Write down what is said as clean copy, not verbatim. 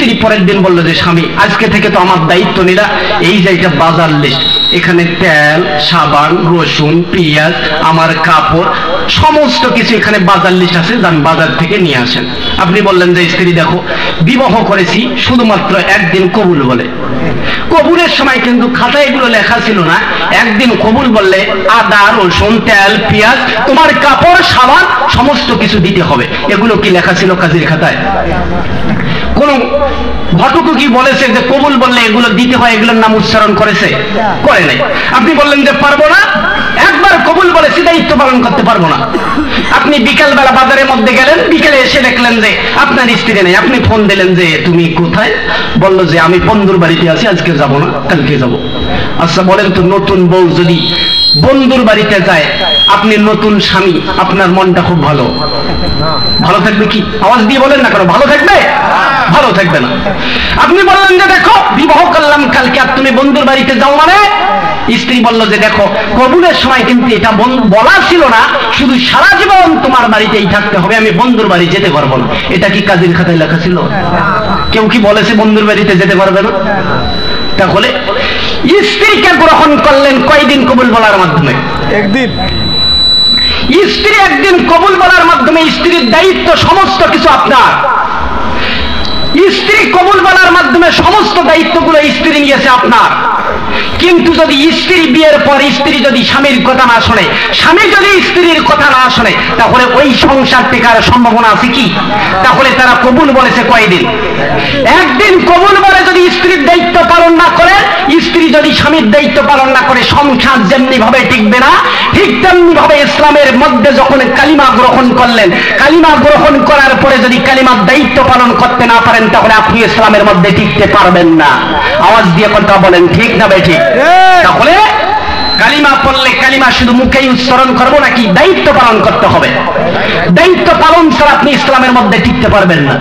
স্ত্রী পরের দিন বলল যে স্বামী আজকে থেকে তো আমার দায়িত্ব নিলা, এই যে এটা বাজার লিস্ট, এখানে তেল, সাবান, রসুন, পেঁয়াজ, আমার কাপড়, সমস্ত কিছু এখানে বাজার লিস্ট আছে, যান বাজার থেকে নিয়ে আসেন। আপনি বললেন যে স্ত্রী দেখো বিবাহ করেছি শুধুমাত্র একদিন কবুল বলে, কবুলের সময় কিন্তু খাতায় এগুলো লেখা ছিল না, একদিন কবুল বললে আদা, রসুন, তেল, পেঁয়াজ, তোমার কাপড়, সাবান সমস্ত কিছু দিতে হবে। এগুলো কি লেখা ছিল কাজীর খাতায়? কোন ঘটকও কি বলেছে যে কবুল বললে এগুলো দিতে হয়, এগুলোর নাম উচ্চারণ করেছে? করে নাই। আপনি বললেন যে পারবো না, একবার কবুল বলেছি দায়িত্ব পালন করতে পারবো না। আপনি বিকাল বেলা বাজারের মধ্যে গেলেন, বিকেলে এসে দেখলেন যে আপনার স্ত্রী নেই, আপনি ফোন দিলেন যে তুমি কোথায়? বললো যে আমি বন্ধুর বাড়িতে আছি, আজকে যাব না, কালকে যাব। আচ্ছা বলেন তো, নতুন বউ যদি বন্ধুর বাড়িতে যায়, আপনি নতুন স্বামী, আপনার মনটা খুব ভালো ভালো থাকবে কি? আওয়াজ দিয়ে বলেন না কেন, ভালো থাকবে? ভালো থাকবে না। আপনি বললেন যে দেখো বিবাহ করলাম কালকে, আর তুমি বন্ধুর বাড়িতে যাও মানে? স্ত্রী বলল যে দেখো কবুলের সময় কিন্তু এটা বলা ছিল না, শুধু সারা জীবন তোমার বাড়িতেই থাকতে হবে, আমি বন্ধুর বাড়ি যেতে পারবো না। এটা কি কাজীর খাতায় লেখা ছিল? কেউ কি বলেছে বন্ধুর বাড়িতে যেতে পারবে না? তাহলে স্ত্রীকে গ্রহণ করলেন কয়দিন কবুল বলার মাধ্যমে? একদিন। স্ত্রী একদিন কবুল বলার মাধ্যমে স্ত্রীর দায়িত্ব সমস্ত কিছু আপনার। স্ত্রী কবুল বলার মাধ্যমে সমস্ত দায়িত্বগুলো স্ত্রী নিয়েছে আপনার। কিন্তু যদি স্ত্রী বিয়ের পর স্ত্রী যদি স্বামীর কথা না শোনে, স্বামী যদি স্ত্রীর কথা না শোনে, তাহলে ওই সংসার টেকার সম্ভাবনা আছে কি? তাহলে তারা কবুল বলেছে কয়দিন? একদিন কবুল বলে যদি স্ত্রীর দায়িত্ব পালন না করে, স্ত্রী যদি স্বামীর দায়িত্ব পালন না করে, সংসার যেমনি ভাবে টিকবে না, ঠিক তেমনি ভাবে ইসলামের মধ্যে যখন কালিমা গ্রহণ করলেন, কালিমা গ্রহণ করার পরে যদি কালিমার দায়িত্ব পালন করতে না পারেন, তাহলে আপনি ইসলামের মধ্যে টিকতে পারবেন না। আওয়াজ দিয়ে কথা বলেন, ঠিক না বেঠিক? তাহলে কালিমা পড়লে কালিমা শুধু মুখেই উচ্চারণ করবো নাকি দায়িত্ব পালন করতে হবে? দায়িত্ব পালন ছাড়া আপনি ইসলামের মধ্যে টিকতে পারবেন না।